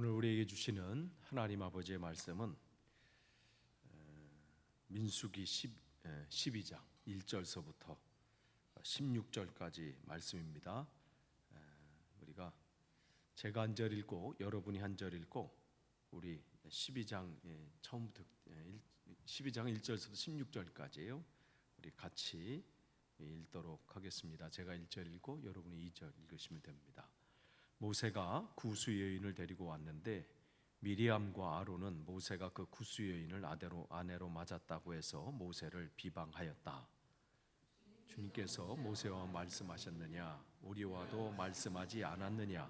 오늘 우리에게 주시는 하나님 아버지의 말씀은 민수기 12장 1절서부터 16절까지 말씀입니다. 우리가 제가 한 절 읽고 여러분이 한 절 읽고 우리 12장 처음부터 12장 1절서부터 16절까지예요. 우리 같이 읽도록 하겠습니다. 제가 1절 읽고 여러분이 2절 읽으시면 됩니다. 모세가 구스 여인을 데리고 왔는데 미리암과 아론은 모세가 그 구스 여인을 아내로 맞았다고 해서 모세를 비방하였다. 주님께서 모세와 말씀하셨느냐? 우리와도 말씀하지 않았느냐?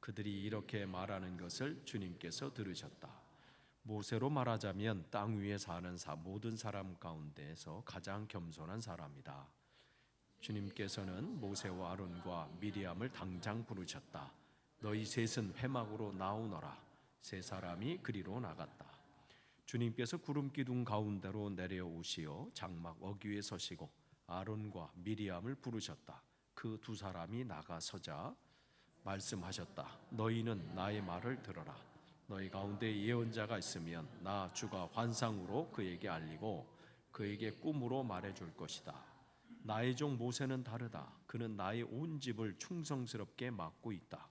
그들이 이렇게 말하는 것을 주님께서 들으셨다. 모세로 말하자면 땅 위에 사는 모든 사람 가운데에서 가장 겸손한 사람이다. 주님께서는 모세와 아론과 미리암을 당장 부르셨다. 너희 셋은 회막으로 나오너라. 세 사람이 그리로 나갔다. 주님께서 구름 기둥 가운데로 내려오시어 장막 어귀에 서시고 아론과 미리암을 부르셨다. 그 두 사람이 나가서자 말씀하셨다. 너희는 나의 말을 들어라. 너희 가운데 예언자가 있으면 나 주가 환상으로 그에게 알리고 그에게 꿈으로 말해줄 것이다. 나의 종 모세는 다르다. 그는 나의 온 집을 충성스럽게 맡고 있다.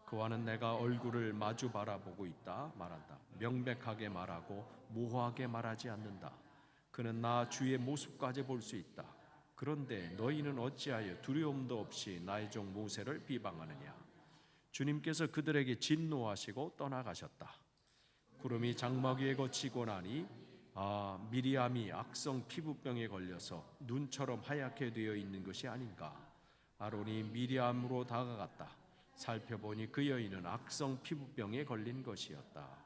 그와는 내가 얼굴을 마주 바라보고 있다 말한다. 명백하게 말하고 모호하게 말하지 않는다. 그는 나 주의 모습까지 볼 수 있다. 그런데 너희는 어찌하여 두려움도 없이 나의 종 모세를 비방하느냐? 주님께서 그들에게 진노하시고 떠나가셨다. 구름이 장막 위에 거치고 나니 미리암이 악성 피부병에 걸려서 눈처럼 하얗게 되어 있는 것이 아닌가? 아론이 미리암으로 다가갔다. 살펴보니 그 여인은 악성 피부병에 걸린 것이었다.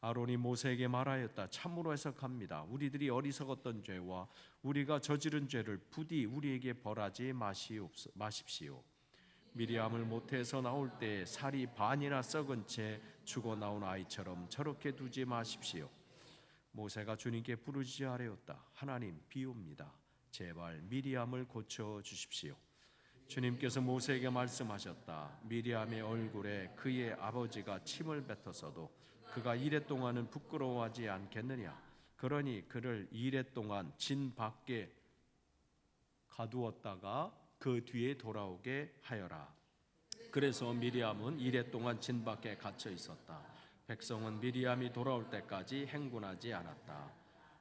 아론이 모세에게 말하였다. 참으로 해석합니다. 우리들이 어리석었던 죄와 우리가 저지른 죄를 부디 우리에게 벌하지 마십시오. 미리암을 모태에서 나올 때 살이 반이나 썩은 채 죽어 나온 아이처럼 저렇게 두지 마십시오. 모세가 주님께 부르짖어 아뢰었다. 하나님, 비옵니다. 제발 미리암을 고쳐 주십시오. 주님께서 모세에게 말씀하셨다. 미리암의 얼굴에 그의 아버지가 침을 뱉었어도 그가 이레 동안은 부끄러워하지 않겠느냐? 그러니 그를 이레 동안 진 밖에 가두었다가 그 뒤에 돌아오게 하여라. 그래서 미리암은 이레 동안 진 밖에 갇혀 있었다. 백성은 미리암이 돌아올 때까지 행군하지 않았다.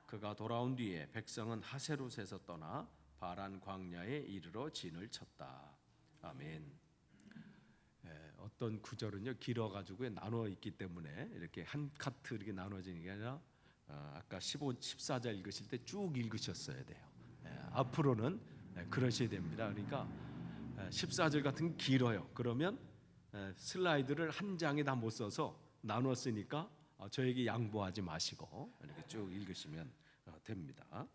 그가 돌아온 뒤에 백성은 하세롯에서 떠나 바란 광야에 이르러 진을 쳤다. 아멘. 어떤 구절은요 길어가지고 나눠 있기 때문에 이렇게 한 카트 이렇게 나눠지는 게 아니라 아까 14절 읽으실 때 쭉 읽으셨어야 돼요. 앞으로는 그러셔야 됩니다. 그러니까 14절 같은 게 길어요. 그러면 슬라이드를 한 장에 다 못 써서 나눴으니까 저에게 양보하지 마시고 이렇게 쭉 읽으시면 됩니다.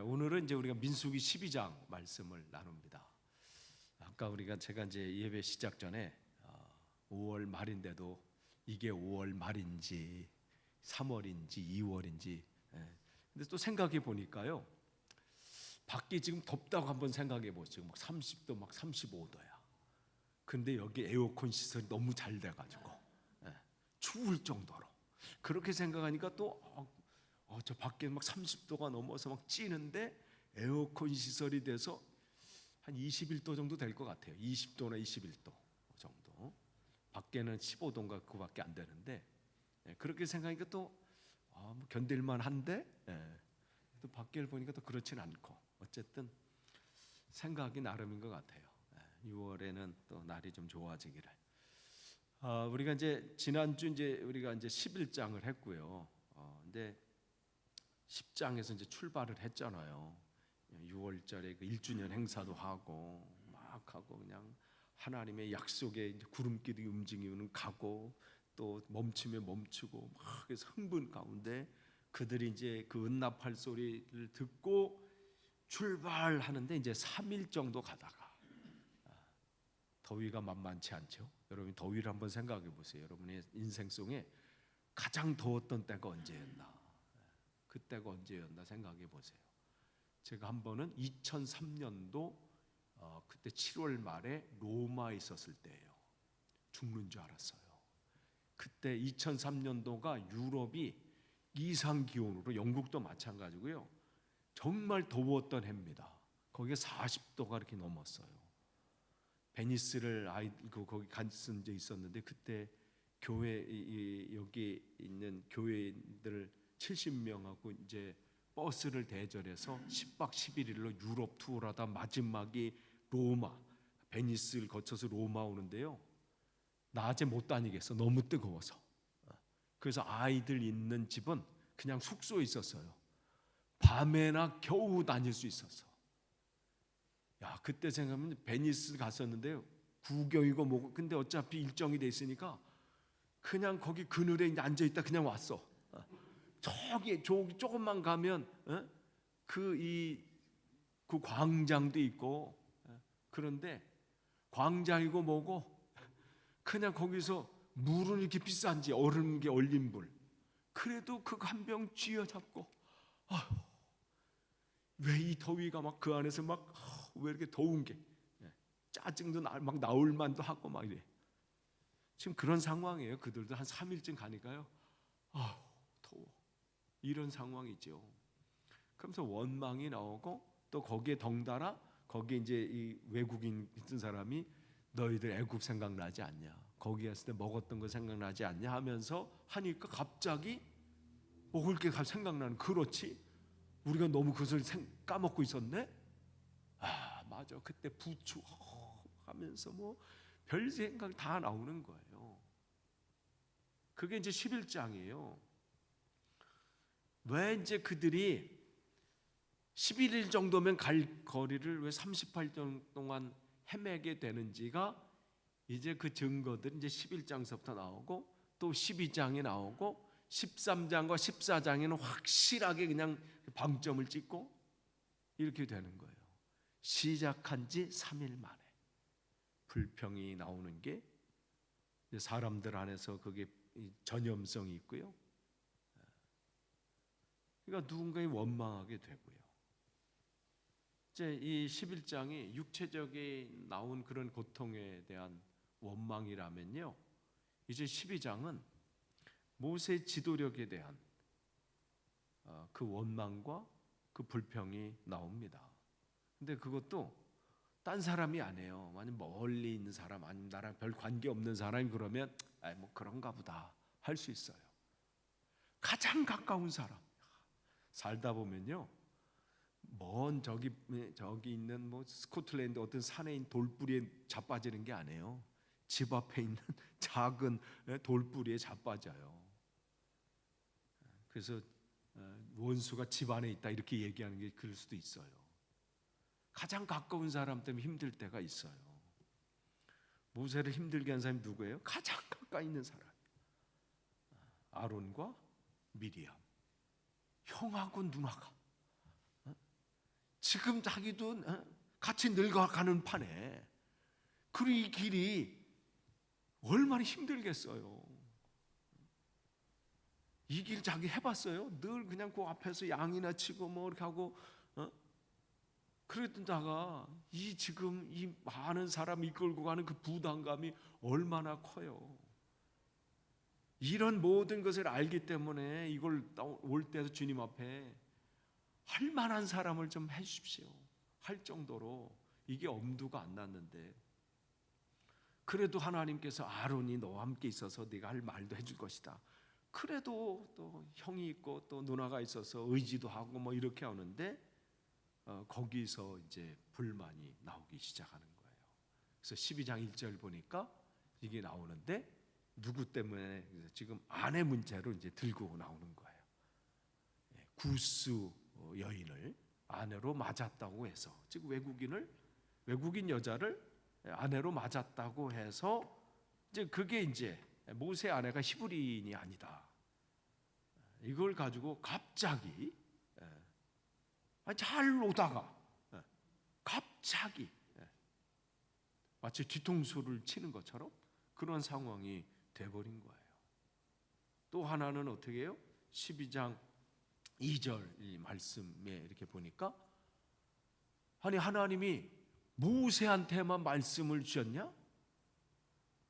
오늘은 이제 우리가 민수기 12장 말씀을 나눕니다. 아까 제가 이제 예배 시작 전에 5월 말인데도 이게 5월 말인지 3월인지 2월인지 근데 또 생각해 보니까요. 밖이 지금 덥다고 한번 생각해 보시죠. 막 30도 막 35도야. 근데 여기 에어컨 시설이 너무 잘 돼 가지고 추울 정도로 그렇게 생각하니까 또 저 밖에 막 30도가 넘어서 막 찌는데 에어컨 시설이 돼서 한 21도 정도 될 것 같아요. 20도나 21도 정도. 밖에는 15도인가 그거밖에 안 되는데 그렇게 생각하니까 또 견딜만 한데 또 밖을 보니까 또 그렇진 않고 어쨌든 생각이 나름인 것 같아요. 6월에는 또 날이 좀 좋아지기를. 우리가 이제 지난주 우리가 이제 11장을 했고요. 근데 10장에서 이제 출발을 했잖아요. 6월절에 그 1주년 행사도 하고 막 하고 그냥 하나님의 약속에 이제 구름길이 움직이면 가고 또 멈추면 멈추고 막 그래서 흥분 가운데 그들이 이제 그 은납할 소리를 듣고 출발하는데 이제 3일 정도 가다가 더위가 만만치 않죠. 여러분 더위를 한번 생각해 보세요. 여러분의 인생 속에 가장 더웠던 때가 언제였나? 그때가 언제였나 생각해 보세요. 제가 한 번은 2003년도 그때 7월 말에 로마에 있었을 때예요. 죽는 줄 알았어요. 그때 2003년도가 유럽이 이상 기온으로, 영국도 마찬가지고요, 정말 더웠던 해입니다. 거기에 40도가 이렇게 넘었어요. 베니스를 거기 갔은 적 있었는데, 그때 교회, 여기 있는 교회인들 70명하고 이제 버스를 대절해서 10박 11일로 유럽 투어를 하다 마지막이 로마, 베니스를 거쳐서 로마 오는데요, 낮에 못 다니겠어, 너무 뜨거워서. 그래서 아이들 있는 집은 그냥 숙소에 있었어요. 밤에나 겨우 다닐 수 있었어. 야, 그때 생각하면 베니스 갔었는데요, 구경이고 뭐고, 근데 어차피 일정이 돼 있으니까 그냥 거기 그늘에 이제 앉아 있다 그냥 왔어. 저기 조금만 가면 그 광장도 있고, 그런데 광장이고 뭐고 그냥 거기서 물은 이렇게 비싼지 얼음 게 얼린 물, 그래도 그거 한 병 쥐어잡고, 왜 이 더위가 막 그 안에서 막 왜 이렇게 더운 게, 짜증도 막 나올 만도 하고 막 이래. 지금 그런 상황이에요. 그들도 한 3일쯤 가니까요, 더워, 이런 상황이죠. 그러면서 원망이 나오고, 또 거기에 덩달아 거기에 이제 이 외국인 있던 사람이 너희들 애굽 생각나지 않냐, 거기 갔을 때 먹었던 거 생각나지 않냐 하면서 하니까 갑자기 먹을 게 생각나는, 그렇지, 우리가 너무 그것을 까먹고 있었네. 맞아, 그때 부추 하면서 뭐 별 생각 다 나오는 거예요. 그게 이제 11장이에요. 왜 이제 그들이 11일 정도면 갈 거리를 왜 38년 동안 헤매게 되는지가, 이제 그 증거들이 이제 11장서부터 나오고, 또 12장에 나오고, 13장과 14장에는 확실하게 그냥 방점을 찍고 이렇게 되는 거예요. 시작한 지 3일 만에 불평이 나오는 게, 사람들 안에서 그게 전염성이 있고요, 그러니까 누군가에 원망하게 되고요. 이제 이 11장이 육체적인 나온 그런 고통에 대한 원망이라면요, 이제 12장은 모세의 지도력에 대한 그 원망과 그 불평이 나옵니다. 근데 그것도 딴 사람이 안 해요. 만약 멀리 있는 사람, 아니면 나랑 별 관계 없는 사람이 그러면 뭐 그런가 보다 할 수 있어요. 가장 가까운 사람, 살다 보면요, 먼 저기 있는 뭐 스코틀랜드 어떤 산에 있는 돌뿌리에 자빠지는 게 아니에요. 집 앞에 있는 작은 돌뿌리에 자빠져요. 그래서 원수가 집 안에 있다 이렇게 얘기하는 게 그럴 수도 있어요. 가장 가까운 사람 때문에 힘들 때가 있어요. 모세를 힘들게 한 사람이 누구예요? 가장 가까이 있는 사람, 아론과 미리암, 형하고 누나가. 지금 자기도 같이 늙어가는 판에, 그리고 이 길이 얼마나 힘들겠어요. 이 길 자기 해봤어요? 늘 그냥 그 앞에서 양이나 치고 뭐 이렇게 하고, 그러다가 지금 이 많은 사람 이끌고 가는 그 부담감이 얼마나 커요. 이런 모든 것을 알기 때문에 이걸 올 때도 주님 앞에 할 만한 사람을 좀 해주십시오 할 정도로 이게 엄두가 안 났는데, 그래도 하나님께서 아론이 너와 함께 있어서 네가 할 말도 해줄 것이다. 그래도 또 형이 있고 또 누나가 있어서 의지도 하고 뭐 이렇게 하는데, 거기서 이제 불만이 나오기 시작하는 거예요. 그래서 12장 1절 보니까 이게 나오는데, 누구 때문에? 지금 아내 문제로 이제 들고 나오는 거예요. 구스 여인을 아내로 맞았다고 해서, 즉 외국인 여자를 아내로 맞았다고 해서, 이제 그게 이제 모세 아내가 히브리인이 아니다, 이걸 가지고 갑자기 잘 오다가 갑자기 마치 뒤통수를 치는 것처럼 그런 상황이 돼버린 거예요. 또 하나는 어떻게 해요? 12장 2절 이 말씀에 이렇게 보니까, 아니 하나님이 모세한테만 말씀을 주셨냐?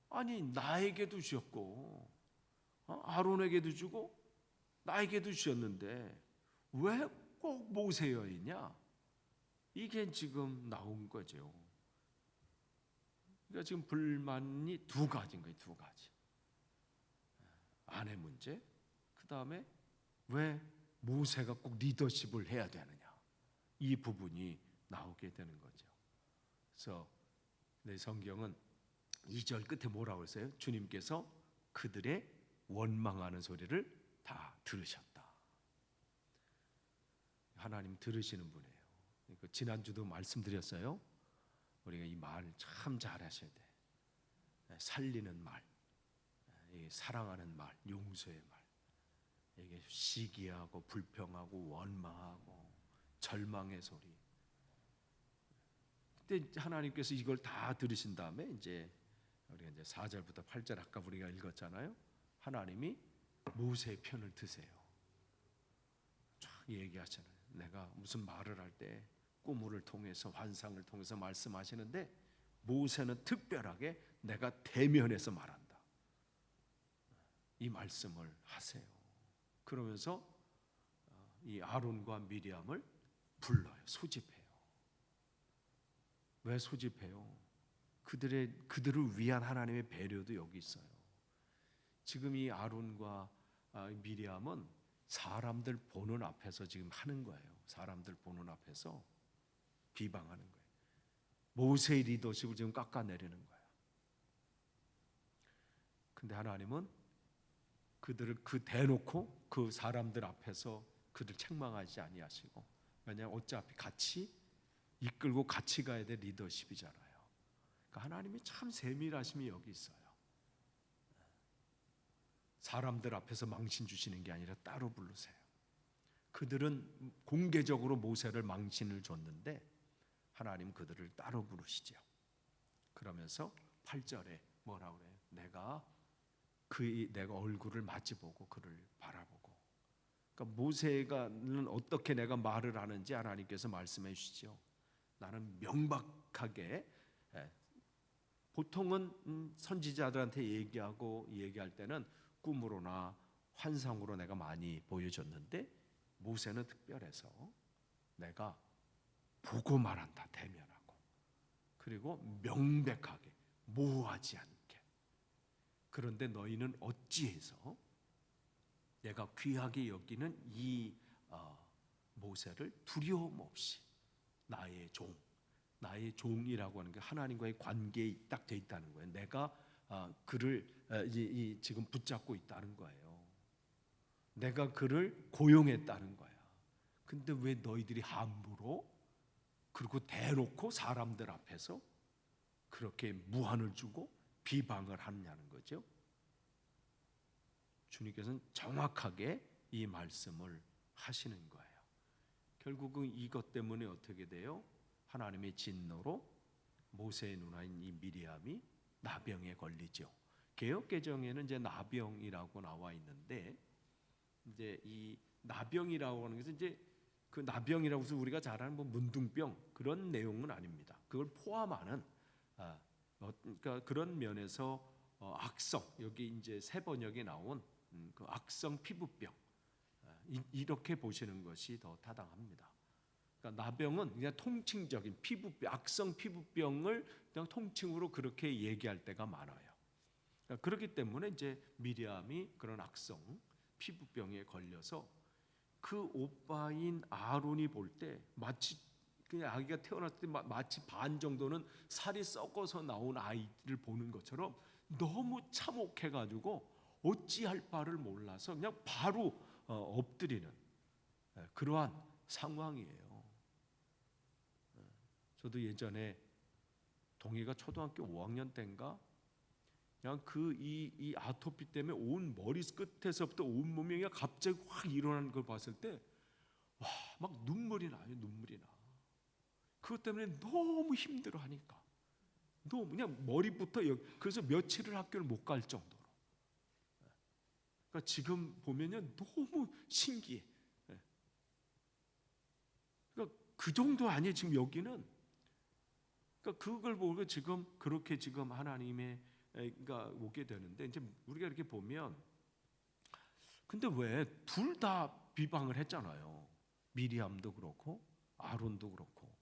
아니 나에게도 주셨고 아론에게도 주고 나에게도 주셨는데 왜 꼭 모세여이냐? 이게 지금 나온 거죠. 그러니까 지금 불만이 두 가지인 거예요. 두 가지. 아내 문제, 그 다음에 왜 모세가 꼭 리더십을 해야 되느냐, 이 부분이 나오게 되는 거죠. 그래서 내 성경은 2절 끝에 뭐라고 했어요? 주님께서 그들의 원망하는 소리를 다 들으셨다. 하나님 들으시는 분이에요. 지난주도 말씀드렸어요. 우리가 이 말 참 잘하셔야 돼. 살리는 말, 사랑하는 말, 용서의 말. 이게 시기하고 불평하고 원망하고 절망의 소리. 그때 하나님께서 이걸 다 들으신 다음에 이제 우리가 이제 4절부터 8절 아까 우리가 읽었잖아요. 하나님이 모세의 편을 드세요. 쫙 얘기하잖아요. 내가 무슨 말을 할 때 꿈을 통해서 환상을 통해서 말씀하시는데 모세는 특별하게 내가 대면해서 말한다. 이 말씀을 하세요. 그러면서 이 아론과 미리암을 불러요. 소집해요. 왜 소집해요? 그들을 위한 하나님의 배려도 여기 있어요. 지금 이 아론과 미리암은 사람들 보는 앞에서 지금 하는 거예요. 사람들 보는 앞에서 비방하는 거예요. 모세의 리더십을 지금 깎아내리는 거예요. 근데 하나님은 그들을 대놓고 그 사람들 앞에서 그들 책망하지 아니하시고, 왜냐하면 어차피 같이 이끌고 같이 가야 될 리더십이잖아요. 그러니까 하나님이 참 세밀하심이 여기 있어요. 사람들 앞에서 망신 주시는 게 아니라 따로 부르세요. 그들은 공개적으로 모세를 망신을 줬는데 하나님 그들을 따로 부르시죠. 그러면서 8절에 뭐라고 그래요? 내가 얼굴을 마주보고 그를 바라보고. 그러니까 모세가는 어떻게 내가 말을 하는지 하나님께서 말씀해 주시죠. 나는 명백하게, 보통은 선지자들한테 얘기할 때는 꿈으로나 환상으로 내가 많이 보여줬는데 모세는 특별해서 내가 보고 말한다, 대면하고. 그리고 명백하게, 모호하지 않게. 그런데 너희는 어찌해서 내가 귀하게 여기는 이 모세를 두려움 없이 나의 종이라고 하는 게 하나님과의 관계에 딱 돼 있다는 거예요. 내가 그를 지금 붙잡고 있다는 거예요. 내가 그를 고용했다는 거야. 근데 왜 너희들이 함부로 그리고 대놓고 사람들 앞에서 그렇게 무한을 주고 비방을 하느냐는 거죠. 주님께서는 정확하게 이 말씀을 하시는 거예요. 결국은 이것 때문에 어떻게 돼요? 하나님의 진노로 모세의 누나인 이 미리암이 나병에 걸리죠. 개역개정에는 이제 나병이라고 나와 있는데, 이제 이 나병이라고 하는 것은 이제 그 나병이라고 해서 우리가 잘 아는 뭐 문둥병 그런 내용은 아닙니다. 그걸 포함하는 그러니까 그런 면에서 악성, 여기 이제 세 번역에 나온 그 악성 피부병, 이렇게 보시는 것이 더 타당합니다. 그러니까 나병은 그냥 통칭적인 피부병, 악성 피부병을 그냥 통칭으로 그렇게 얘기할 때가 많아요. 그러니까 그렇기 때문에 이제 미리암이 그런 악성 피부병에 걸려서 그 오빠인 아론이 볼 때 마치 그냥 아기가 태어났을 때 마치 반 정도는 살이 썩어서 나온 아이를 보는 것처럼 너무 참혹해가지고 어찌할 바를 몰라서 그냥 바로 엎드리는 그러한 상황이에요. 저도 예전에 동이가 초등학교 5학년 때인가 그냥 이 아토피 때문에 온 머리 끝에서부터 온 몸이 그냥 갑자기 확 일어나는 걸 봤을 때 와, 막 눈물이 나요. 눈물이 나. 그것 때문에 너무 힘들어하니까 너무 그냥 머리부터 그래서 며칠을 학교를 못 갈 정도로. 그러니까 지금 보면요 너무 신기해. 그러니까 그 정도 아니에요. 지금 여기는. 그러니까 그걸 보고 지금 그렇게 지금 하나님의 가 오게 되는데, 이제 우리가 이렇게 보면 근데 왜 둘 다 비방을 했잖아요. 미리암도 그렇고 아론도 그렇고.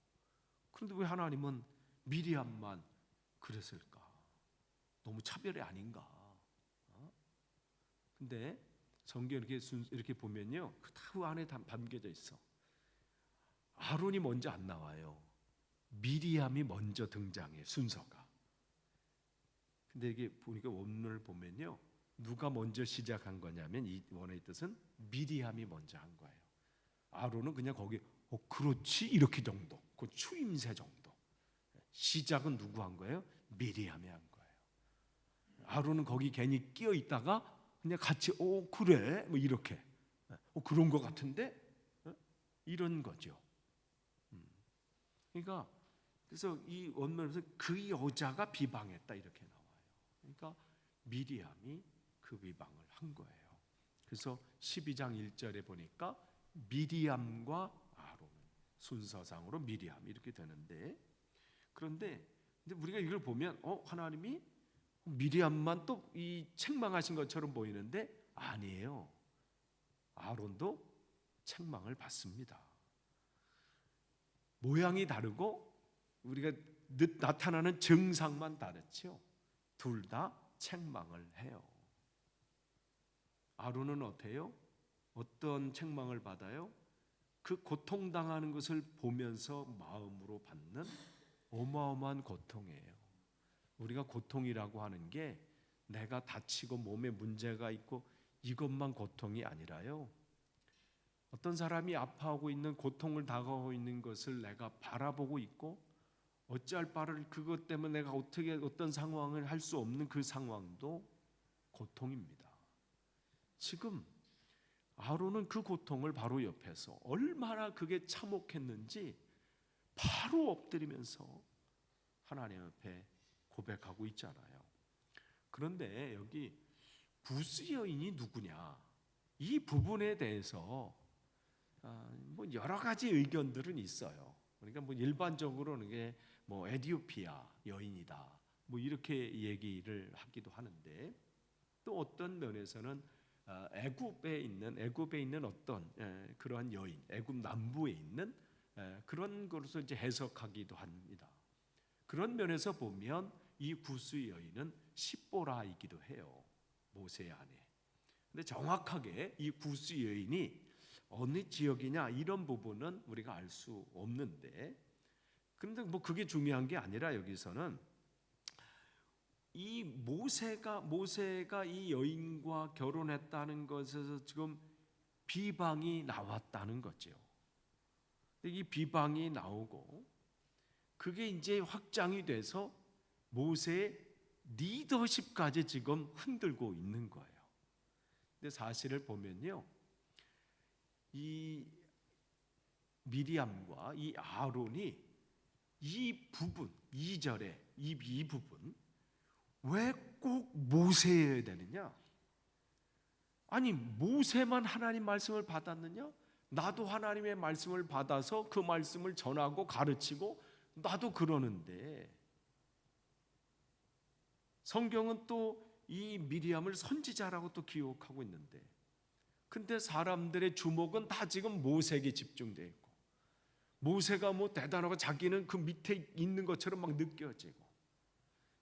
그런데 왜 하나님은 미리암만 그랬을까? 너무 차별이 아닌가? 근데 성경 이렇게 보면요, 그 안에 담겨져 있어. 아론이 먼저 안 나와요. 미리암이 먼저 등장해, 순서가. 근데 이게 보니까 원문을 보면요, 누가 먼저 시작한 거냐면 이 원어의 뜻은 미리암이 먼저 한 거예요. 아론은 그냥 거기 그렇지 이렇게 정도, 그 추임새 정도. 시작은 누구 한 거예요? 미리암이 한 거예요. 아론은 거기 괜히 끼어 있다가 그냥 같이 그래 뭐 이렇게 그런 거 같은데 이런 거죠. 그러니까 그래서 이 원문에서 그 여자가 비방했다 이렇게 나와요. 그러니까 미리암이 그 비방을 한 거예요. 그래서 12장 1절에 보니까 미리암과 아론, 순서상으로 미리암 이렇게 되는데, 그런데 우리가 이걸 보면 하나님이 미리암만 또 이 책망하신 것처럼 보이는데 아니에요. 아론도 책망을 받습니다. 모양이 다르고 우리가 나타나는 증상만 다르죠. 둘 다 책망을 해요. 아론은 어때요? 어떤 책망을 받아요? 그 고통당하는 것을 보면서 마음으로 받는 어마어마한 고통이에요. 우리가 고통이라고 하는 게 내가 다치고 몸에 문제가 있고 이것만 고통이 아니라요, 어떤 사람이 아파하고 있는 고통을 당하고 있는 것을 내가 바라보고 있고 어찌할 바를 그것 때문에 내가 어떻게 어떤 상황을 할 수 없는 그 상황도 고통입니다. 지금 아론은 그 고통을 바로 옆에서 얼마나 그게 참혹했는지 바로 엎드리면서 하나님 앞에 고백하고 있잖아요. 그런데 여기 구스 여인이 누구냐, 이 부분에 대해서 뭐 여러 가지 의견들은 있어요. 그러니까 뭐 일반적으로는 이게 뭐 에티오피아 여인이다 뭐 이렇게 얘기를 하기도 하는데, 또 어떤 면에서는 애굽에 있는 어떤 그러한 여인, 애굽 남부에 있는 그런 것으로 이제 해석하기도 합니다. 그런 면에서 보면 이 구스 여인은 십보라이기도 해요, 모세 아내. 근데 정확하게 이 구스 여인이 어느 지역이냐 이런 부분은 우리가 알 수 없는데, 근데 뭐 그게 중요한 게 아니라 여기서는 이 모세가 이 여인과 결혼했다는 것에서 지금 비방이 나왔다는 거죠. 이 비방이 나오고 그게 이제 확장이 돼서 모세의 리더십까지 지금 흔들고 있는 거예요. 근데 사실을 보면요, 이 미리암과 이 아론이 이 부분 2절에 이 부분 왜 꼭 모세여야 되느냐? 아니 모세만 하나님 말씀을 받았느냐? 나도 하나님의 말씀을 받아서 그 말씀을 전하고 가르치고 나도 그러는데, 성경은 또 이 미리암을 선지자라고 또 기록하고 있는데, 근데 사람들의 주목은 다 지금 모세에게 집중되어 있고 모세가 뭐 대단하고 자기는 그 밑에 있는 것처럼 막 느껴지고,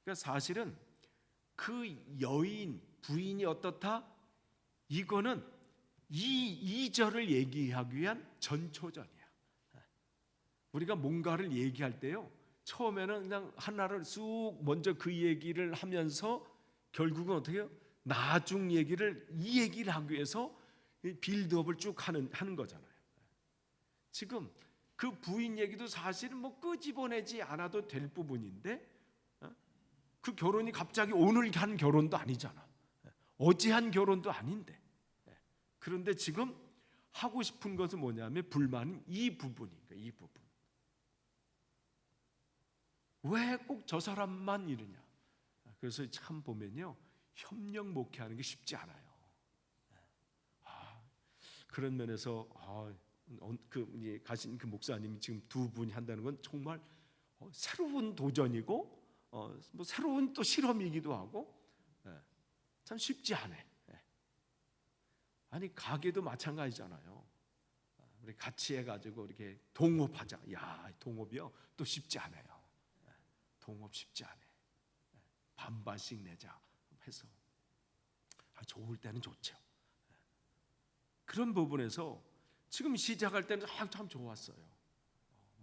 그러니까 사실은 그 여인 부인이 어떻다? 이거는 이 2절을 얘기하기 위한 전초전이야. 우리가 뭔가를 얘기할 때요, 처음에는 그냥 하나를 쑥 먼저 그 얘기를 하면서 결국은 어떻게 해요? 나중 얘기를 이 얘기를 하기 위해서 빌드업을 쭉 하는 거잖아요. 지금 그 부인 얘기도 사실은 뭐 끄집어내지 않아도 될 부분인데, 그 결혼이 갑자기 오늘 한 결혼도 아니잖아. 어제 한 결혼도 아닌데. 그런데 지금 하고 싶은 것은 뭐냐면 불만은 이 부분이니까 이 부분. 왜 꼭 저 사람만 이러냐? 그래서 참 보면요, 협력 목회하는 게 쉽지 않아요. 그런 면에서 가신 그 목사님이 지금 두 분이 한다는 건 정말 새로운 도전이고 뭐 새로운 또 실험이기도 하고 참 쉽지 않아. 아니 가게도 마찬가지잖아요. 우리 같이 해가지고 이렇게 동업하자. 야, 동업이요 또 쉽지 않아요. 동업 쉽지 않아. 반반씩 내자 해서 좋을 때는 좋죠. 그런 부분에서 지금 시작할 때는 참 좋았어요.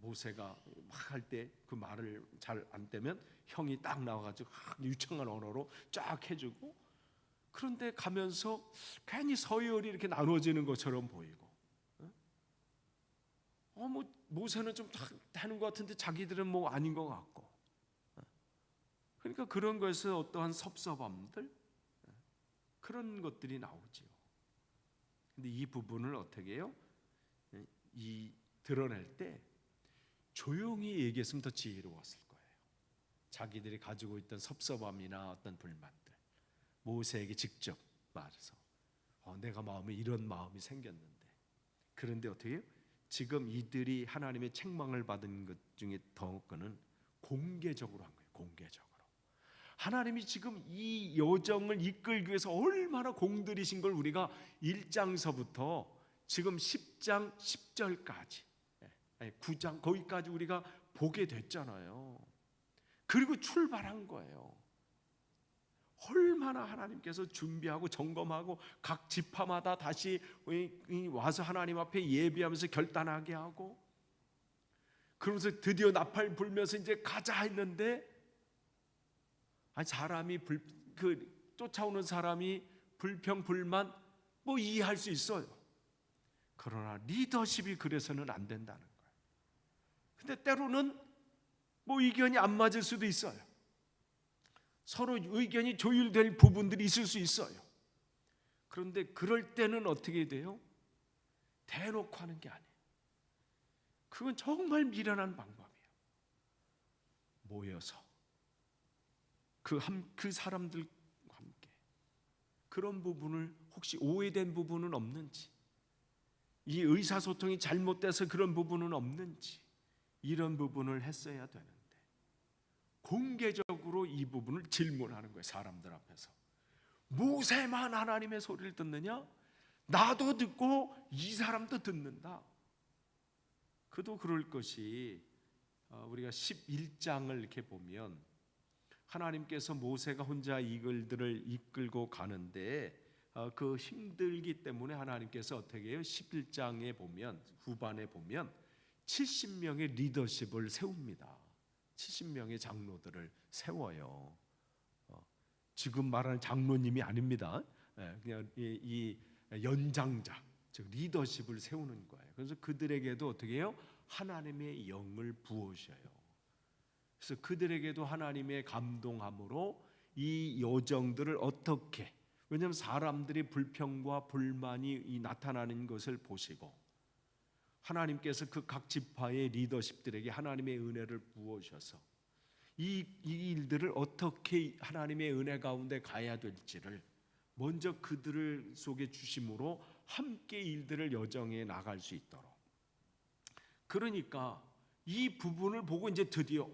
모세가 막 할 때 그 말을 잘 안 떼면 형이 딱 나와가지고 유창한 언어로 쫙 해주고, 그런데 가면서 괜히 서열이 이렇게 나눠지는 것처럼 보이고, 뭐 모세는 좀 되는 것 같은데 자기들은 뭐 아닌 것 같고, 그러니까 그런 거에서 어떠한 섭섭함들, 그런 것들이 나오지요. 근데 이 부분을 어떻게 해요? 드러낼 때 조용히 얘기했으면 더 지혜로웠을 거예요. 자기들이 가지고 있던 섭섭함이나 어떤 불만들 모세에게 직접 말해서 내가 마음에 이런 마음이 생겼는데, 그런데 어떻게 해요? 지금 이들이 하나님의 책망을 받은 것 중에 더 그는 공개적으로 한 거예요. 공개적으로 하나님이 지금 이 여정을 이끌기 위해서 얼마나 공들이신 걸 우리가 1장서부터 지금 10장 10절까지 9장 거기까지 우리가 보게 됐잖아요. 그리고 출발한 거예요. 얼마나 하나님께서 준비하고 점검하고 각 지파마다 다시 와서 하나님 앞에 예비하면서 결단하게 하고, 그러면서 드디어 나팔 불면서 이제 가자 했는데, 사람이 쫓아오는 사람이 불평 불만 뭐 이해할 수 있어요. 그러나 리더십이 그래서는 안 된다는 거예요. 근데 때로는 뭐 의견이 안 맞을 수도 있어요. 서로 의견이 조율될 부분들이 있을 수 있어요. 그런데 그럴 때는 어떻게 돼요? 대놓고 하는 게 아니에요. 그건 정말 미련한 방법이에요. 모여서 그 사람들과 함께 그런 부분을, 혹시 오해된 부분은 없는지, 이 의사소통이 잘못돼서 그런 부분은 없는지, 이런 부분을 했어야 되는데 공개적으로 이 부분을 질문하는 거예요. 사람들 앞에서. 모세만 하나님의 소리를 듣느냐? 나도 듣고 이 사람도 듣는다. 그도 그럴 것이, 우리가 11장을 이렇게 보면 하나님께서 모세가 혼자 이들을 이끌고 가는데 그 힘들기 때문에 하나님께서 어떻게 해요? 11장에 보면, 후반에 보면 70명의 리더십을 세웁니다. 70명의 장로들을 세워요. 지금 말하는 장로님이 아닙니다. 그냥 이 연장자, 즉 리더십을 세우는 거예요. 그래서 그들에게도 어떻게 해요? 하나님의 영을 부으셔요. 그래서 그들에게도 하나님의 감동함으로 이 여정들을 어떻게, 왜냐하면 사람들이 불평과 불만이 나타나는 것을 보시고 하나님께서 그 각 지파의 리더십들에게 하나님의 은혜를 부어셔서 이 일들을 어떻게 하나님의 은혜 가운데 가야 될지를 먼저 그들을 속에 주심으로 함께 일들을 여정해 나갈 수 있도록. 그러니까 이 부분을 보고 이제 드디어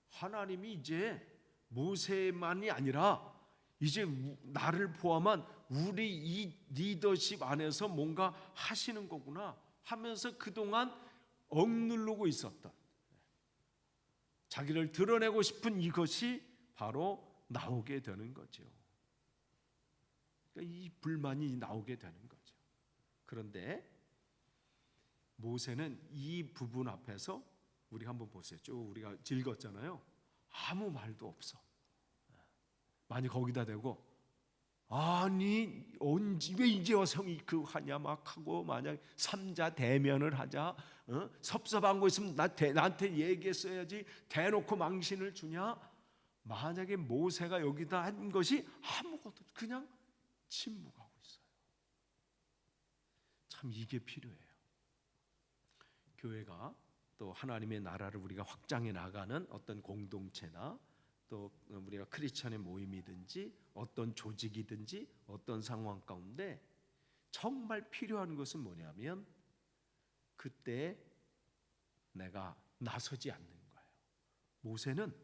하나님이 이제 모세만이 아니라 이제 나를 포함한 우리 이 리더십 안에서 뭔가 하시는 거구나 하면서 그동안 억누르고 있었던, 자기를 드러내고 싶은 이것이 바로 나오게 되는 거죠. 그러니까 이 불만이 나오게 되는 거죠. 그런데 모세는 이 부분 앞에서, 우리가 한번 보세요. 쭉 우리가 읽었잖아요. 아무 말도 없어. 많이 거기다 대고 아니 언제 왜 이제 와서 그 하냐 막 하고, 만약 삼자 대면을 하자, 섭섭한 거 있으면 나한테 얘기했어야지, 대놓고 망신을 주냐. 만약에 모세가 여기다 한 것이 아무것도, 그냥 침묵하고 있어요. 참 이게 필요해요. 교회가 또 하나님의 나라를 우리가 확장해 나가는 어떤 공동체나 또 우리가 크리스천의 모임이든지 어떤 조직이든지 어떤 상황 가운데 정말 필요한 것은 뭐냐면 그때 내가 나서지 않는 거예요. 모세는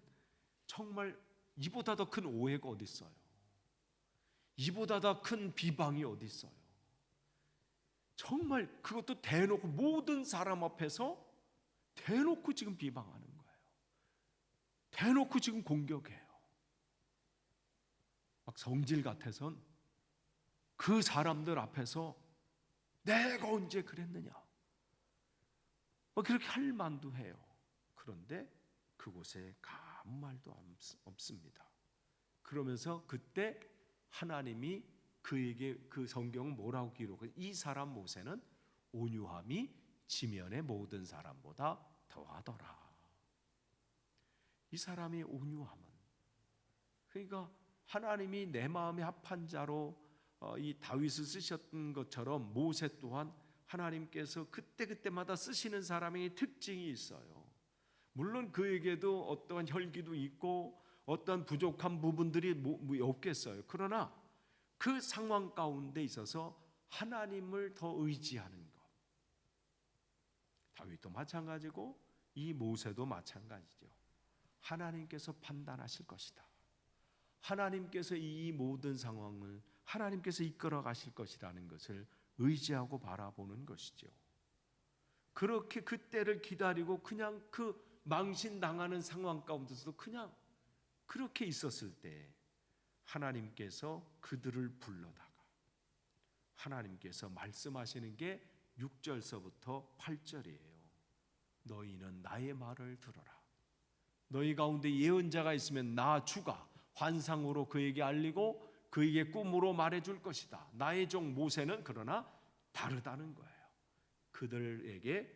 정말 이보다 더 큰 오해가 어디 있어요? 이보다 더 큰 비방이 어디 있어요? 정말 그것도 대놓고 모든 사람 앞에서 대놓고 지금 비방하는 거예요. 대놓고 지금 공격해요. 막 성질 같아선 그 사람들 앞에서 내가 언제 그랬느냐 그렇게 할 만도 해요. 그런데 그곳에 아무 말도 없습니다. 그러면서 그때 하나님이 그에게 그 성경은 뭐라고 기록해요? 이 사람 모세는 온유함이 지면의 모든 사람보다 더하더라. 이 사람의 온유함은, 그러니까 하나님이 내 마음에 합한 자로 이 다윗을 쓰셨던 것처럼 모세 또한 하나님께서 그때그때마다 쓰시는 사람의 특징이 있어요. 물론 그에게도 어떠한 혈기도 있고 어떤 부족한 부분들이 없겠어요. 그러나 그 상황 가운데 있어서 하나님을 더 의지하는 것, 다윗도 마찬가지고 이 모세도 마찬가지죠. 하나님께서 판단하실 것이다. 하나님께서 이 모든 상황을 하나님께서 이끌어 가실 것이라는 것을 의지하고 바라보는 것이죠. 그렇게 그때를 기다리고 그냥 그 망신당하는 상황 가운데서도 그냥 그렇게 있었을 때 하나님께서 그들을 불러다가 하나님께서 말씀하시는 게 6절서부터 8절이에요. 너희는 나의 말을 들어라. 너희 가운데 예언자가 있으면 나 주가 환상으로 그에게 알리고 그에게 꿈으로 말해줄 것이다. 나의 종 모세는 그러나 다르다는 거예요. 그들에게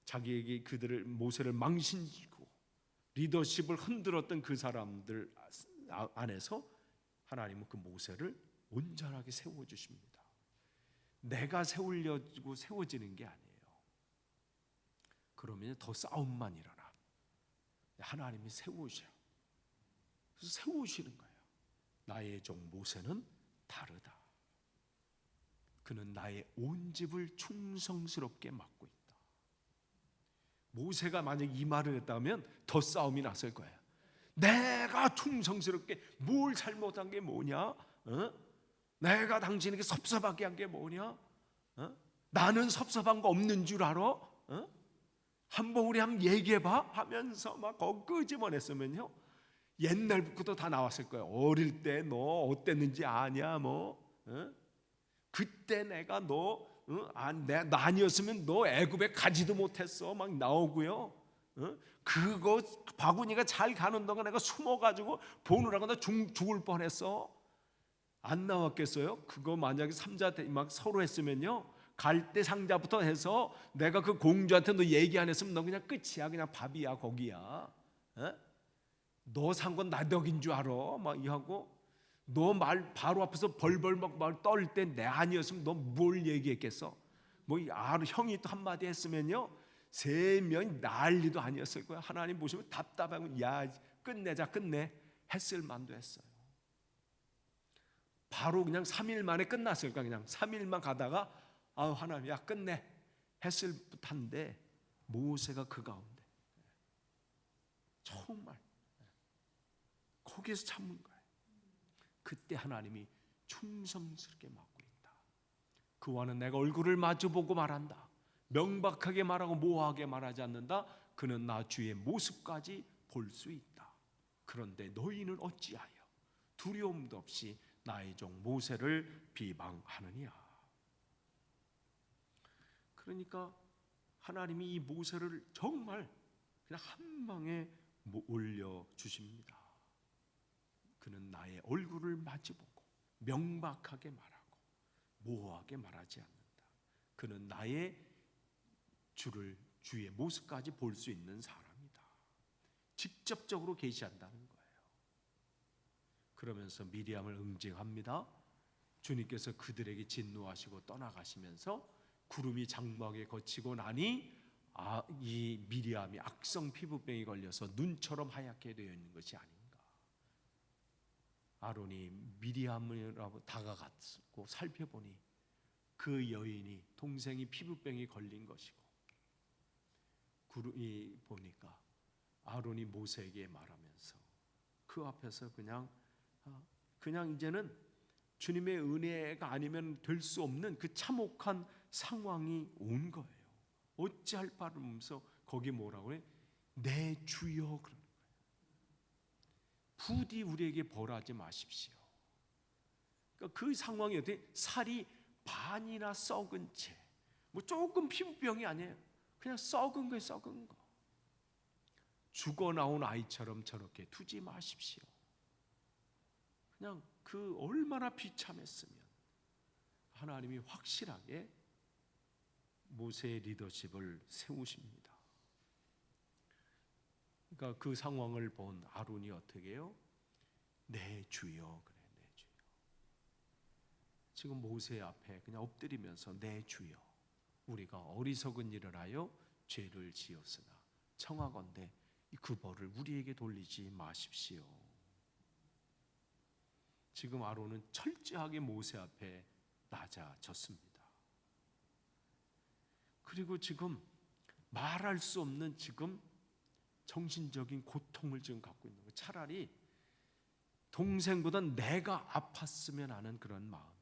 자기에게 그들을 모세를 망신시키고 리더십을 흔들었던 그 사람들 안에서 하나님은 그 모세를 온전하게 세워주십니다. 내가 세우려고 세워지는 게 아니에요. 그러면 더 싸움만 일어나. 하나님이 세우셔. 그래서 세우시는 거예요. 나의 종 모세는 다르다. 그는 나의 온 집을 충성스럽게 맡고 있다. 모세가 만약 이 말을 했다면 더 싸움이 났을 거예요. 내가 충성스럽게 뭘 잘못한 게 뭐냐? 내가 당신에게 섭섭하게 한 게 뭐냐? 나는 섭섭한 거 없는 줄 알아? 한번 우리 한번 얘기해봐 하면서 막 끄집어냈으면요 옛날부터 다 나왔을 거예요. 어릴 때 너 어땠는지 아냐 그때 내가 너 나 아니었으면 너 애굽에 가지도 못했어 막 나오고요. 그거 바구니가 잘 가는 동안 내가 숨어가지고 보느라고 나 죽을 뻔했어. 안 나왔겠어요? 그거 만약에 삼자 막 서로 했으면요 갈대 상자부터 해서 내가 그 공주한테 너 얘기 안 했으면 너 그냥 끝이야. 그냥 밥이야 거기야. 너 산 건 나덕인 줄 알아? 막 이하고 너 말 바로 앞에서 벌벌 막 말 떨 때 내 아니었으면 너 뭘 얘기했겠어? 뭐 형이 또 한마디 했으면요 세 명이 난리도 아니었을 거야. 하나님 보시면 답답하고 야 끝내자 끝내 했을 만도 했어요. 바로 그냥 3일 만에 끝났을 거야. 그냥 3일만 가다가 하나님 야 끝내 했을 듯한데 모세가 그 가운데 정말 거기에서 참는 거예요. 그때 하나님이 충성스럽게 맡고 있다. 그와는 내가 얼굴을 마주보고 말한다. 명백하게 말하고 모호하게 말하지 않는다. 그는 나 주의 모습까지 볼 수 있다. 그런데 너희는 어찌하여 두려움도 없이 나의 종 모세를 비방하느냐. 그러니까 하나님이 이 모세를 정말 그냥 한 방에 올려주십니다. 그는 나의 얼굴을 마주보고 명백하게 말하고 모호하게 말하지 않는다. 그는 나의 주의 모습까지 볼 수 있는 사람이다. 직접적으로 계시한다는 거예요. 그러면서 미리암을 응징합니다. 주님께서 그들에게 진노하시고 떠나가시면서 구름이 장막에 거치고 나니 이 미리암이 악성 피부병이 걸려서 눈처럼 하얗게 되어 있는 것이 아닌가. 아론이 미리암이라고 다가갔고 살펴보니 그 여인이 동생이 피부병이 걸린 것이고 구름이 보니까 아론이 모세에게 말하면서 그 앞에서 그냥 이제는 주님의 은혜가 아니면 될 수 없는 그 참혹한 상황이 온 거예요. 어찌할 바를 모르면서 거기 뭐라고 해? 내 주여 그러는 거예요. 부디 우리에게 벌하지 마십시오. 그러니까 그 상황이 어떻게 살이 반이나 썩은 채, 뭐 조금 피부병이 아니에요. 그냥 썩은 거예요, 썩은 거. 죽어 나온 아이처럼 저렇게 두지 마십시오. 그냥 그 얼마나 비참했으면 하나님이 확실하게 모세의 리더십을 세우십니다. 그러니까 그 상황을 본 아론이 어떻게 해요? 내 주여 그래, 내 주여. 지금 모세 앞에 그냥 엎드리면서 내 주여, 우리가 어리석은 일을 하여 죄를 지었으나 청하건대 그 벌을 우리에게 돌리지 마십시오. 지금 아론은 철저하게 모세 앞에 낮아졌습니다. 그리고 지금 말할 수 없는 지금 정신적인 고통을 지금 갖고 있는 거예요. 차라리 동생보다 내가 아팠으면 하는 그런 마음이야.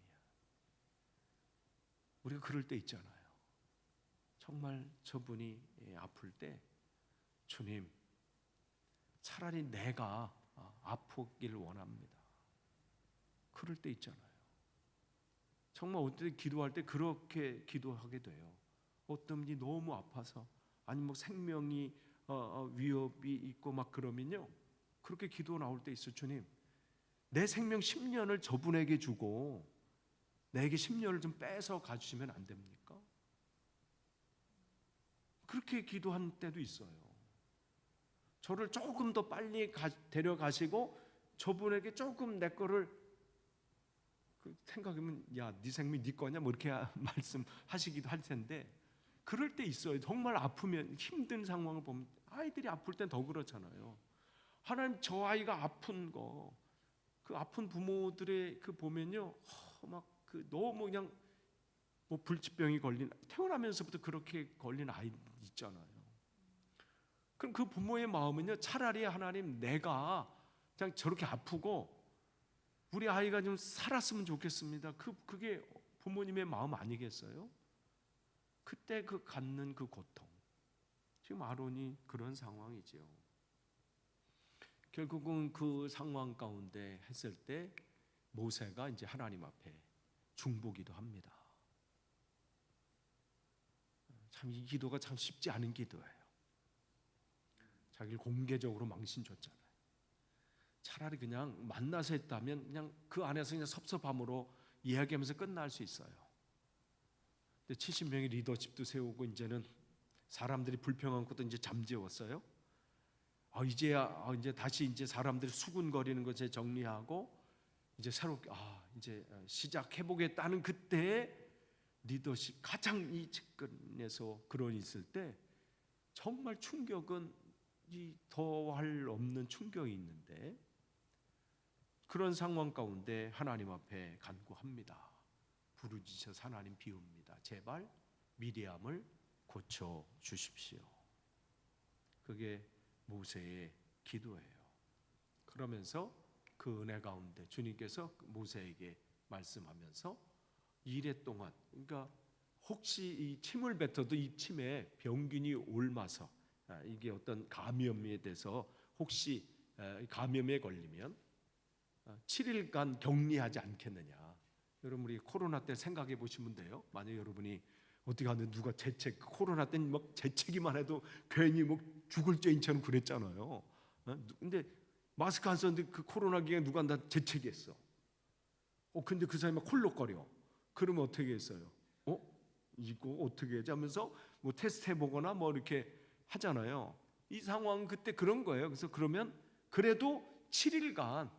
우리가 그럴 때 있잖아요. 정말 저분이 아플 때 주님, 차라리 내가 아프길 원합니다. 그럴 때 있잖아요. 정말 어떨 때 기도할 때 그렇게 기도하게 돼요. 어떤 분이 너무 아파서, 아니 뭐 생명이 위협이 있고 막 그러면요, 그렇게 기도 나올 때 있어요. 주님, 내 생명 10년을 저분에게 주고 내게 10년을 좀 뺏어 가주시면 안 됩니까? 그렇게 기도한 때도 있어요. 저를 조금 더 빨리 데려가시고 저분에게 조금 내 거를, 생각하면 야, 네 생명이 네 거냐 뭐 이렇게 말씀하시기도 할 텐데, 그럴 때 있어요. 정말 아프면, 힘든 상황을 보면, 아이들이 아플 땐 더 그렇잖아요. 하나님, 저 아이가 아픈 거, 그 아픈 부모들의 그 보면요, 막 그 너무 그냥 뭐 불치병이 걸린, 태어나면서부터 그렇게 걸린 아이 있잖아요. 그럼 그 부모의 마음은요, 차라리 하나님, 내가 그냥 저렇게 아프고 우리 아이가 좀 살았으면 좋겠습니다. 그게 부모님의 마음 아니겠어요? 그때 그 갖는 그 고통. 지금 아론이 그런 상황이지요. 결국은 그 상황 가운데 했을 때 모세가 이제 하나님 앞에 중보기도 합니다. 참 이 기도가 참 쉽지 않은 기도예요. 자기를 공개적으로 망신 줬잖아요. 차라리 그냥 만나서 했다면 그냥 그 안에서 그냥 섭섭함으로 이야기하면서 끝날 수 있어요. 근데 70명의 리더십도 세우고 이제는 사람들이 불평한 것도 이제 잠재웠어요. 이제 다시 이제 사람들이 수군거리는 것에 정리하고 이제 새롭게 이제 시작해 보겠다는 그때 리더십, 가장 이 측근에서 그런 있을 때 정말 충격은 이 더할 없는 충격이 있는데, 그런 상황 가운데 하나님 앞에 간구합니다. 부르짖어서 하나님 비웁니다. 제발 미리암을 고쳐 주십시오. 그게 모세의 기도예요. 그러면서 그 은혜 가운데 주님께서 모세에게 말씀하면서 이래 동안, 그러니까 혹시 이 침을 뱉어도 이 침에 병균이 옮아서 이게 어떤 감염에 대해서 혹시 감염에 걸리면 7일간 격리하지 않겠느냐. 여러분, 우리 코로나 때 생각해 보시면 돼요. 만약 여러분이 어떻게 하는데 누가 재채, 코로나 때는 막 재채기만 해도 괜히 뭐 죽을 죄인처럼 그랬잖아요. 근데 마스크 안 썼는데 그 코로나 기간에 누가 나 재채기했어. 근데 그 사람이 막 콜록거려. 그러면 어떻게 했어요? 이거 어떻게 하지 하면서 뭐 테스트 해보거나 뭐 이렇게 하잖아요. 이 상황 그때 그런 거예요. 그래서 그러면 그래도 7일간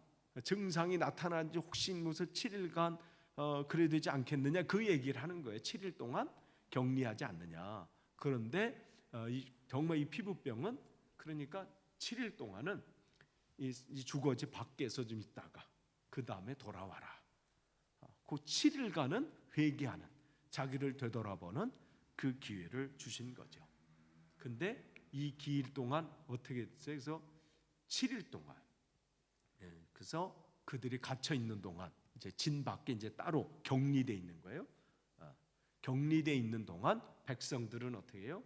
증상이 나타난 지 혹시 무슨 7일간 그래야 되지 않겠느냐, 그 얘기를 하는 거예요. 7일 동안 격리하지 않느냐. 그런데 정말 이 피부병은 그러니까 7일 동안은 이 주거지 밖에서 좀 있다가 그 다음에 돌아와라. 그 7일간은 회개하는, 자기를 되돌아보는 그 기회를 주신 거죠. 근데 이 기일 동안 어떻게 했어요? 그래서 7일 동안, 그래서 그들이 갇혀 있는 동안 이제 진 밖에 이제 따로 격리돼 있는 거예요. 격리돼 있는 동안 백성들은 어떻게 해요?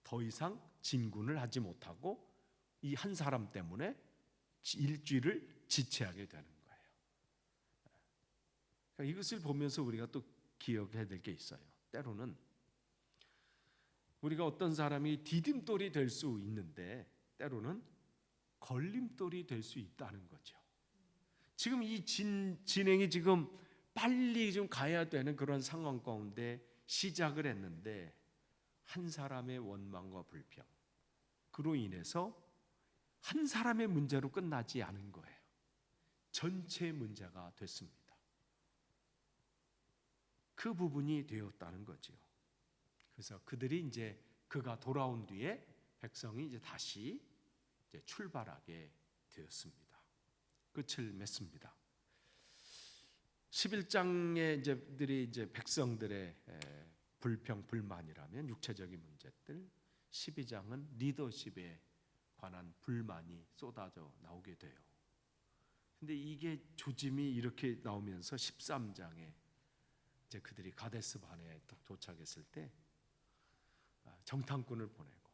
더 이상 진군을 하지 못하고 이 한 사람 때문에 일주일을 지체하게 되는 거예요. 그러니까 이것을 보면서 우리가 또 기억해야 될 게 있어요. 때로는 우리가 어떤 사람이 디딤돌이 될 수 있는데 때로는 걸림돌이 될 수 있다는 거죠. 지금 이 진행이 지금 빨리 좀 가야 되는 그런 상황 가운데 시작을 했는데 한 사람의 원망과 불평, 그로 인해서 한 사람의 문제로 끝나지 않은 거예요. 전체 문제가 됐습니다. 그 부분이 되었다는 거죠. 그래서 그들이 이제 그가 돌아온 뒤에 백성이 이제 다시 이제 출발하게 되었습니다. 끝을 맺습니다. 11장에 이제 백성들의 불평 불만이라면 육체적인 문제들, 12장은 리더십에 관한 불만이 쏟아져 나오게 돼요. 근데 이게 조짐이 이렇게 나오면서 13장에 이제 그들이 가데스 바네에 도착했을 때 정탐꾼을 보내고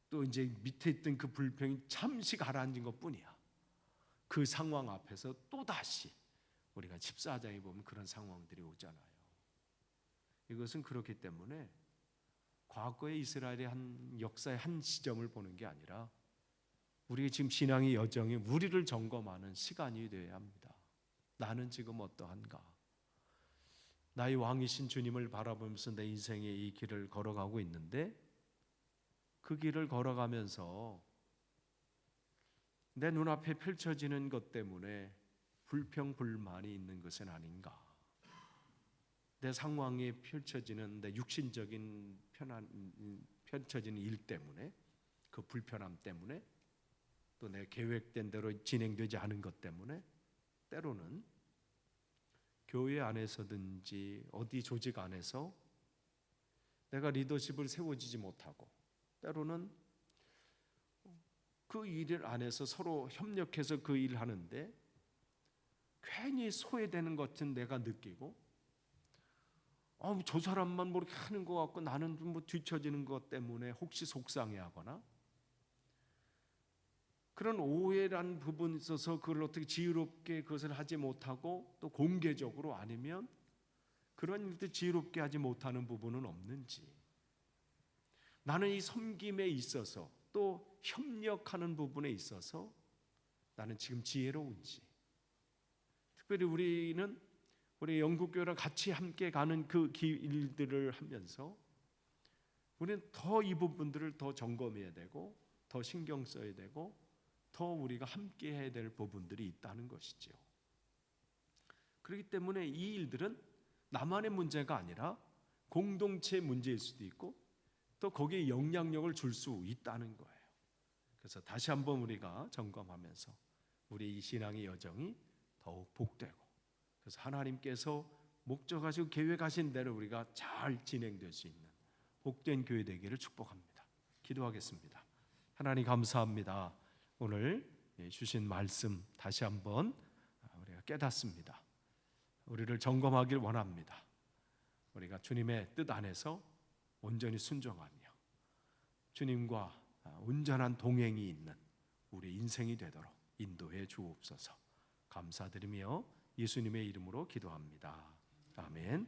또 이제 밑에 있던 그 불평이 잠시 가라앉은 것뿐이야. 그 상황 앞에서 또 다시 우리가 14장에 보면 그런 상황들이 오잖아요. 이것은 그렇기 때문에 과거의 이스라엘의 한 역사의 한 시점을 보는 게 아니라 우리 지금 신앙의 여정이 우리를 점검하는 시간이 되어야 합니다. 나는 지금 어떠한가? 나의 왕이신 주님을 바라보면서 내 인생의 이 길을 걸어가고 있는데 그 길을 걸어가면서 내 눈앞에 펼쳐지는 것 때문에 불평 불만이 있는 것은 아닌가? 내 상황에 펼쳐지는 내 육신적인 펼쳐지는 일 때문에, 그 불편함 때문에, 또 내 계획된 대로 진행되지 않은 것 때문에 때로는 교회 안에서든지 어디 조직 안에서 내가 리더십을 세워지지 못하고 때로는 그 일 안에서 서로 협력해서 그 일을 하는데 괜히 소외되는 것 같은 내가 느끼고 저 사람만 뭐 이렇게 하는 것 같고 나는 좀 뭐 뒤처지는 것 때문에 혹시 속상해하거나 그런 오해란 부분이 있어서 그걸 어떻게 지혜롭게 그것을 하지 못하고 또 공개적으로 아니면 그런 일들 지혜롭게 하지 못하는 부분은 없는지, 나는 이 섬김에 있어서 또 협력하는 부분에 있어서 나는 지금 지혜로운지, 특별히 우리는 우리 영국교회랑 같이 함께 가는 그 일들을 하면서 우리는 더 이 부분들을 더 점검해야 되고 더 신경 써야 되고 더 우리가 함께 해야 될 부분들이 있다는 것이죠. 그렇기 때문에 이 일들은 나만의 문제가 아니라 공동체 문제일 수도 있고 또 거기에 영향력을 줄 수 있다는 거예요. 그래서 다시 한번 우리가 점검하면서 우리 이 신앙의 여정이 더욱 복되고, 그래서 하나님께서 목적하시고 계획하신 대로 우리가 잘 진행될 수 있는 복된 교회 되기를 축복합니다. 기도하겠습니다. 하나님 감사합니다. 오늘 주신 말씀 다시 한번 우리가 깨닫습니다. 우리를 점검하길 원합니다. 우리가 주님의 뜻 안에서 온전히 순종하며 주님과 온전한 동행이 있는 우리 인생이 되도록 인도해 주옵소서. 감사드리며 예수님의 이름으로 기도합니다. 아멘.